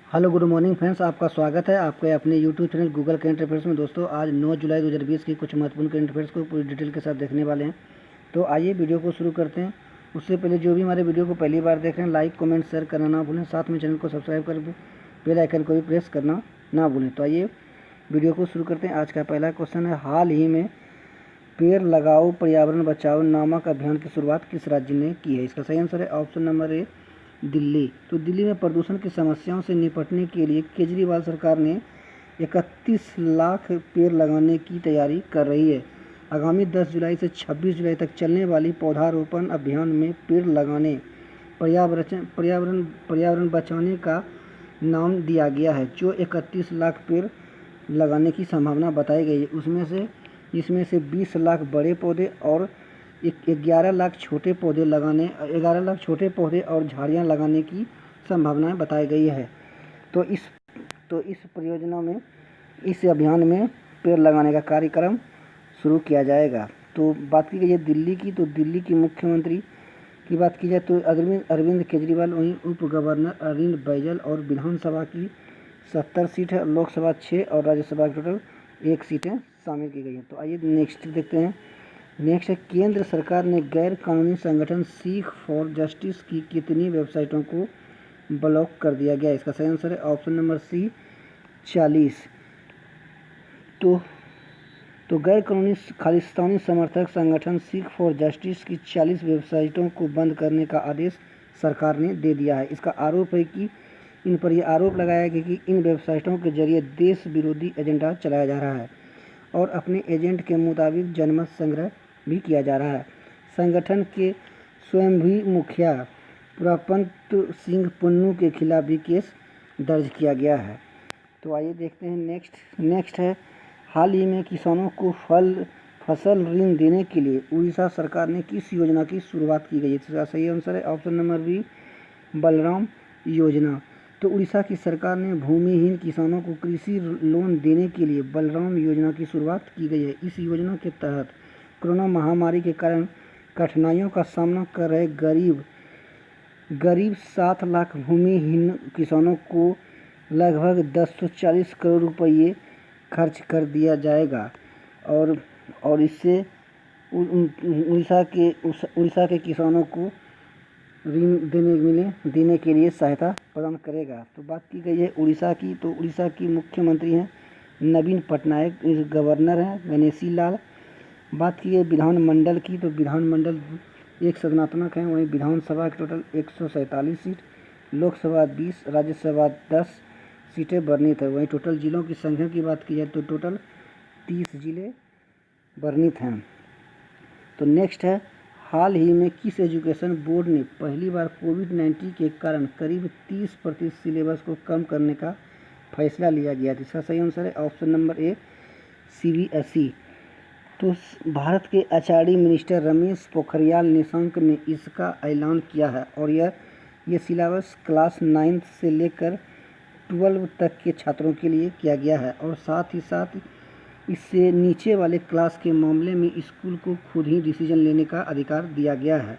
Hello good morning friends, आपका स्वागत है आपके अपने YouTube channel Google current affairs में। दोस्तों आज 9 जुलाई 2020 की कुछ महत्वपूर्ण करंट अफेयर्स को पूरी डिटेल के साथ देखने वाले हैं। तो आइए वीडियो को शुरू करते हैं। उससे पहले जो भी हमारे वीडियो को पहली बार देख रहे हैं, लाइक कमेंट शेयर करना ना भूलें, साथ में चैनल को सब्सक्राइब कर बेल आइकन को भी प्रेस करना ना भूलें। तो आइए वीडियो को शुरू करते हैं। आज का पहला क्वेश्चन है, हाल ही में पेड़ लगाओ पर्यावरण बचाओ नामक अभियान की शुरुआत किस राज्य ने की है? इसका सही आंसर है ऑप्शन नंबर ए, दिल्ली। तो दिल्ली में प्रदूषण की समस्याओं से निपटने के लिए केजरीवाल सरकार ने 31 लाख पेड़ लगाने की तैयारी कर रही है। आगामी 10 जुलाई से 26 जुलाई तक चलने वाली पौधारोपण अभियान में पेड़ लगाने पर्यावरण बचाने का नाम दिया गया है, जो 31 लाख पेड़ लगाने की संभावना बताई गई है। इसमें से 20 लाख बड़े पौधे और 11 लाख छोटे पौधे और झाड़ियाँ लगाने की संभावनाएं बताई गई है। तो इस परियोजना में, इस अभियान में पेड़ लगाने का कार्यक्रम शुरू किया जाएगा। तो बात की गई है दिल्ली की, तो दिल्ली की मुख्यमंत्री की बात की जाए तो अरविंद केजरीवाल, वहीं उप गवर्नर अरविंद बैजल और विधानसभा की 70 सीट है, लोकसभा 6 और राज्यसभा की टोटल 1 सीटें शामिल की गई हैं। तो आइए नेक्स्ट देखते हैं। नेक्स्ट है, केंद्र सरकार ने गैर कानूनी संगठन सीख फॉर जस्टिस की कितनी वेबसाइटों को ब्लॉक कर दिया गया? इसका सही आंसर है ऑप्शन नंबर सी, 40। तो गैर कानूनी खालिस्तानी समर्थक संगठन सीख फॉर जस्टिस की 40 वेबसाइटों को बंद करने का आदेश सरकार ने दे दिया है। इसका आरोप है कि इन पर यह आरोप लगाया गया कि इन वेबसाइटों के जरिए देश विरोधी एजेंडा चलाया जा रहा है और अपने एजेंट के मुताबिक जनमत संग्रह भी किया जा रहा है। संगठन के स्वयं भी मुखिया पुरापंत सिंह पुन्नू के खिलाफ भी केस दर्ज किया गया है। तो आइए देखते हैं नेक्स्ट है, हाल ही में किसानों को फसल ऋण देने के लिए उड़ीसा सरकार ने किस योजना की शुरुआत की गई है? इसका सही आंसर है ऑप्शन नंबर बी, बलराम योजना। तो उड़ीसा की सरकार ने भूमिहीन किसानों को कृषि लोन देने के लिए बलराम योजना की शुरुआत की गई है। इस योजना के तहत कोरोना महामारी के कारण कठिनाइयों का सामना कर रहे गरीब 7 लाख भूमिहीन किसानों को लगभग 1040 करोड़ रुपये खर्च कर दिया जाएगा और इससे उड़ीसा के किसानों को ऋण देने के लिए सहायता प्रदान करेगा। तो बात की गई है उड़ीसा की, तो उड़ीसा की मुख्यमंत्री हैं नवीन पटनायक, गवर्नर हैं गणेशी लाल। बात की गई विधानमंडल की, तो विधानमंडल एक सदनात्मक है, वहीं विधानसभा की टोटल 147 सीट, लोकसभा 20, राज्यसभा 10 सीटें वर्णित है। वहीं टोटल जिलों की संख्या की बात की जाए तो टोटल 30 जिले वर्णित हैं। तो नेक्स्ट है, हाल ही में किस एजुकेशन बोर्ड ने पहली बार कोविड-19 के कारण करीब 30% सिलेबस को कम करने का फैसला लिया गया? इसका सही आंसर है ऑप्शन नंबर ए, CBSE। तो भारत के एचआरडी मिनिस्टर रमेश पोखरियाल निशंक ने इसका ऐलान किया है और यह सिलेबस क्लास 9 से लेकर 12 तक के छात्रों के लिए किया गया है और साथ ही साथ इससे नीचे वाले क्लास के मामले में स्कूल को खुद ही डिसीजन लेने का अधिकार दिया गया है।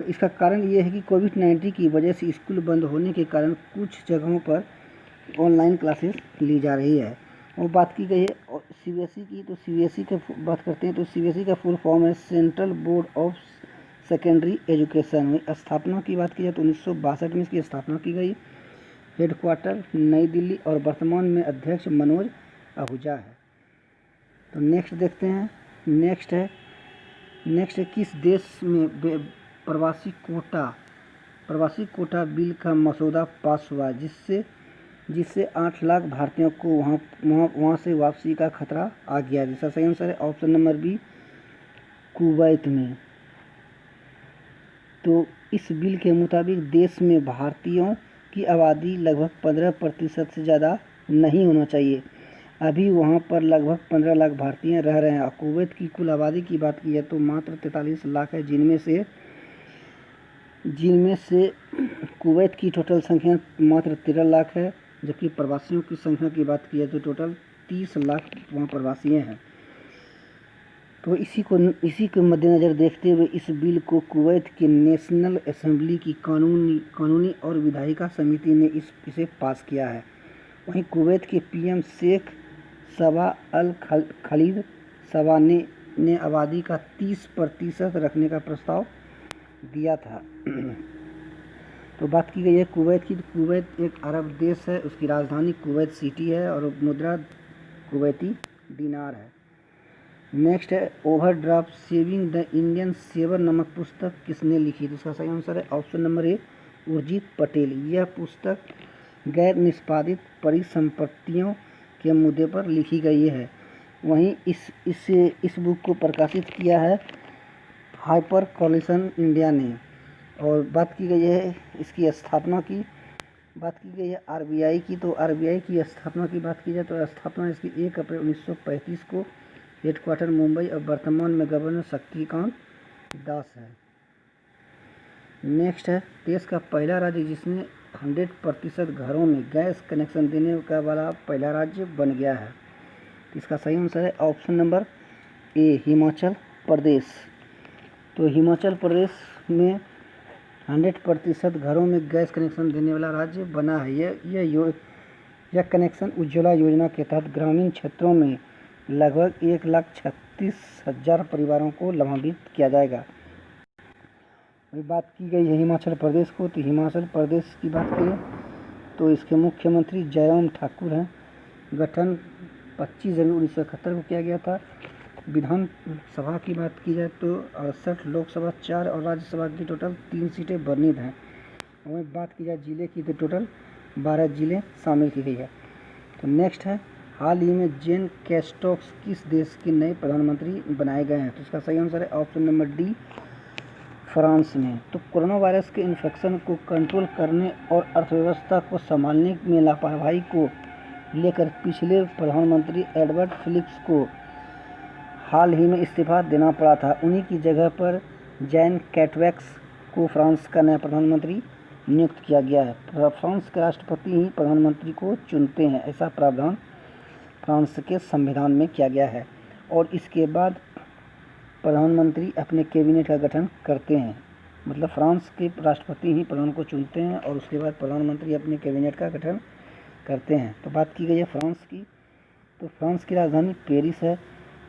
इसका कारण ये है कि कोविड-19 की वजह से स्कूल बंद होने के कारण कुछ जगहों पर ऑनलाइन क्लासेस ली जा रही है। और बात की गई है CBSE की, तो CBSE का बात करते हैं तो CBSE का फुल फॉर्म है central board of secondary education. में स्थापना की बात की जाए तो 1962 में इसकी स्थापना की गई। हेडक्वार्टर नई दिल्ली और वर्तमान में अध्यक्ष मनोज आहूजा है। तो नेक्स्ट देखते हैं। नेक्स्ट है किस देश में प्रवासी कोटा बिल का मसौदा पास हुआ जिससे 8 लाख भारतीयों को वहाँ से वापसी का खतरा आ गया? जिसका सही आंसर है ऑप्शन नंबर बी, कुवैत में। तो इस बिल के मुताबिक देश में भारतीयों की आबादी लगभग 15% से ज़्यादा नहीं होना चाहिए। अभी वहाँ पर लगभग 15 लाख भारतीय रह रहे हैं। कुवैत की कुल आबादी की बात की जाए तो मात्र 43 लाख है, जिनमें से कुवैत की टोटल संख्या मात्र 13 लाख है, जबकि प्रवासियों की संख्या की बात की जाए तो टोटल 30 लाख वहाँ प्रवासी हैं। तो इसी को मद्देनज़र देखते हुए इस बिल को कुवैत की नेशनल असेंबली की कानूनी और विधायिका समिति ने इसे पास किया है। वहीं कुवैत के पीएम शेख सबा अल खलीद सबा ने आबादी का 30% रखने का प्रस्ताव दिया था। तो बात की गई है कुवैत की। तो कुवैत एक अरब देश है, उसकी राजधानी कुवैत सिटी है और मुद्रा कुवैती दिनार है। नेक्स्ट है overdraft saving the Indian saver नामक पुस्तक किसने लिखी? तो इसका सही आंसर है option number A Urjit Patel. यह पुस्तक गैर निष्पादित परिसंपत्तियों के मुद्दे पर लिखी गई है। वहीं इस बुक को प्रकाशित किया है हाइपर कॉलिशन इंडिया ने। और बात की गई है इसकी स्थापना की, बात की गई है आरबीआई की। तो आरबीआई की स्थापना की बात की जाए तो स्थापना इसकी 1 अप्रैल 1935 को, हेडक्वार्टर मुंबई और वर्तमान में गवर्नर शक्तिकांत दास है। नेक्स्ट है देश का पहला राज्य जिसने 100% घरों में गैस कनेक्शन देने का वाला पहला राज्य बन गया है। इसका सही आंसर है ऑप्शन नंबर ए हिमाचल प्रदेश। तो हिमाचल प्रदेश में 100% घरों में गैस कनेक्शन देने वाला राज्य बना है। यह कनेक्शन उज्ज्वला योजना के तहत ग्रामीण क्षेत्रों में लगभग 1,36,000 परिवारों को लाभान्वित किया जाएगा। वही बात की गई है हिमाचल प्रदेश को। तो हिमाचल प्रदेश की बात करें तो इसके मुख्यमंत्री जयराम ठाकुर हैं। गठन 25 जनवरी 1971 को किया गया था। विधानसभा की बात की जाए तो 68 लोकसभा 4 और राज्यसभा की टोटल 3 सीटें बर्नित हैं। वहीं बात की जाए जिले की तो टोटल 12 जिले शामिल की गई है। तो नेक्स्ट है हाल ही में जेन कैस्टोक्स किस देश के नए प्रधानमंत्री बनाए गए हैं? तो इसका सही आंसर है ऑप्शन नंबर डी फ्रांस में। तो कोरोना वायरस के इन्फेक्शन को कंट्रोल करने और अर्थव्यवस्था को संभालने में लापरवाही को लेकर पिछले प्रधानमंत्री एडवर्ड फिलिप्स को हाल ही में इस्तीफा देना पड़ा था। उन्हीं की जगह पर जैन कैटवैक्स को फ्रांस का नया प्रधानमंत्री नियुक्त किया गया है। फ्रांस के राष्ट्रपति ही प्रधानमंत्री को चुनते हैं, ऐसा प्रावधान फ्रांस के संविधान में किया गया है। और इसके बाद प्रधानमंत्री अपने कैबिनेट का गठन करते हैं। मतलब फ्रांस के राष्ट्रपति ही प्रधान को चुनते हैं और उसके बाद प्रधानमंत्री अपने कैबिनेट का गठन करते हैं। तो बात की गई है फ्रांस की। तो फ्रांस की राजधानी पेरिस है।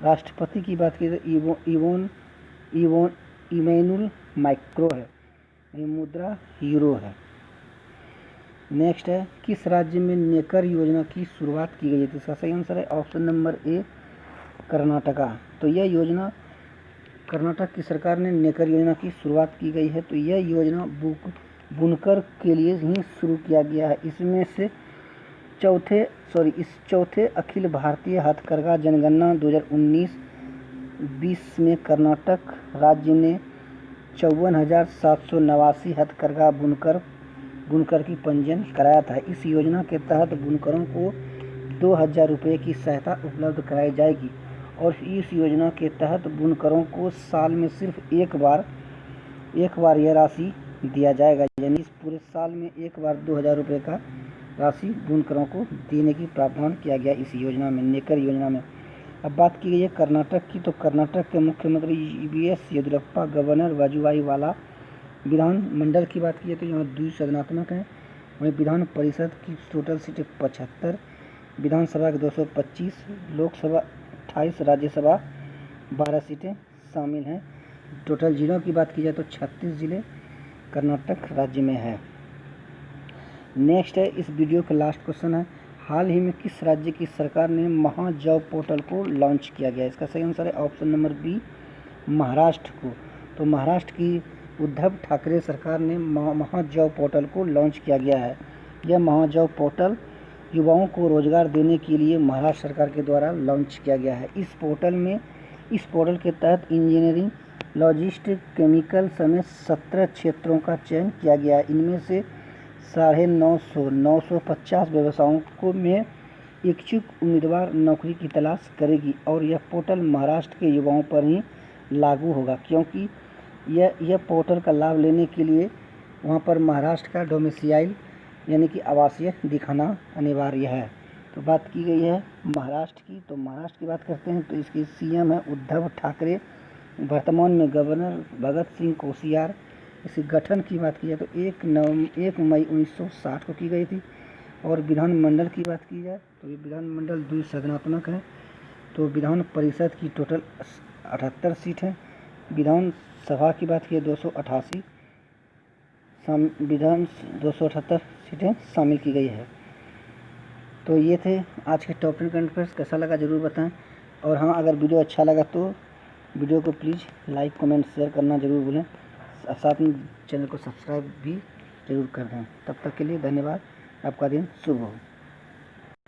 राष्ट्रपति की बात की तो इमैनुअल मैक्रो है। मुद्रा यूरो है। नेक्स्ट है किस राज्य में नेकर योजना की शुरुआत की गई है? तो इसका सही आंसर है ऑप्शन नंबर ए कर्नाटका। तो यह योजना कर्नाटक की सरकार ने नेकर योजना की शुरुआत की गई है। तो यह योजना बुनकर के लिए ही शुरू किया गया है। इस चौथे अखिल भारतीय हथकरघा जनगणना 2019-20 में कर्नाटक राज्य ने 54,789 हथकरघा बुनकर की पंजीयन कराया था। इस योजना के तहत बुनकरों को 2,000 रुपये की सहायता उपलब्ध कराई जाएगी और इस योजना के तहत बुनकरों को साल में सिर्फ एक बार यह राशि दिया जाएगा। यानी इस पूरे साल में एक बार 2,000 रुपये का राशि बुनकरों को देने की प्रावधान किया गया इस योजना में, नेकर योजना में। अब बात की गई है कर्नाटक की। तो कर्नाटक के मुख्यमंत्री ईवीएस येदियुरप्पा, गवर्नर वाजुभाई वाला। विधानमंडल की बात की जाए तो यहाँ द्विसदनात्मक है। वहीं विधान परिषद की टोटल सीटें 75, विधानसभा के 225, लोकसभा 28, राज्यसभा 12 सीटें शामिल हैं। टोटल जिलों की बात की जाए तो 36 जिले कर्नाटक राज्य में है। नेक्स्ट है इस वीडियो का लास्ट क्वेश्चन है हाल ही में किस राज्य की सरकार ने महाजॉब पोर्टल को लॉन्च किया गया? इसका सही आंसर है ऑप्शन नंबर बी महाराष्ट्र को। तो महाराष्ट्र की उद्धव ठाकरे सरकार ने महाजॉब पोर्टल को लॉन्च किया गया है। यह महाजॉब पोर्टल युवाओं को रोजगार देने के लिए महाराष्ट्र सरकार के द्वारा लॉन्च किया गया है। इस पोर्टल के तहत इंजीनियरिंग, लॉजिस्टिक, केमिकल समेत 17 क्षेत्रों का चयन किया गया है। इनमें से 950 व्यवसायों में इच्छुक उम्मीदवार नौकरी की तलाश करेगी और यह पोर्टल महाराष्ट्र के युवाओं पर ही लागू होगा, क्योंकि यह पोर्टल का लाभ लेने के लिए वहां पर महाराष्ट्र का डोमिसाइल यानी कि आवासीय दिखाना अनिवार्य है। तो बात की गई है महाराष्ट्र की। तो महाराष्ट्र की बात करते हैं तो इसके सीएम है उद्धव ठाकरे, वर्तमान में गवर्नर भगत सिंह कोश्यारी। इसके गठन की बात की जाए तो 1 मई 1960 को की गई थी। और विधानमंडल की बात की जाए तो ये विधानमंडल द्विसदनात्मक है। तो विधान परिषद की टोटल 78 सीट है। विधानसभा की बात की 288 विधान 278 सीटें शामिल की गई है। तो ये थे आज के टॉप 10 करंट अफेयर्स। कैसा लगा ज़रूर बताएं। और हाँ, अगर वीडियो अच्छा लगा तो वीडियो को प्लीज़ लाइक कमेंट शेयर करना ज़रूर भूलें। साथ में चैनल को सब्सक्राइब भी ज़रूर कर दें। तब तक के लिए धन्यवाद। आपका दिन शुभ हो।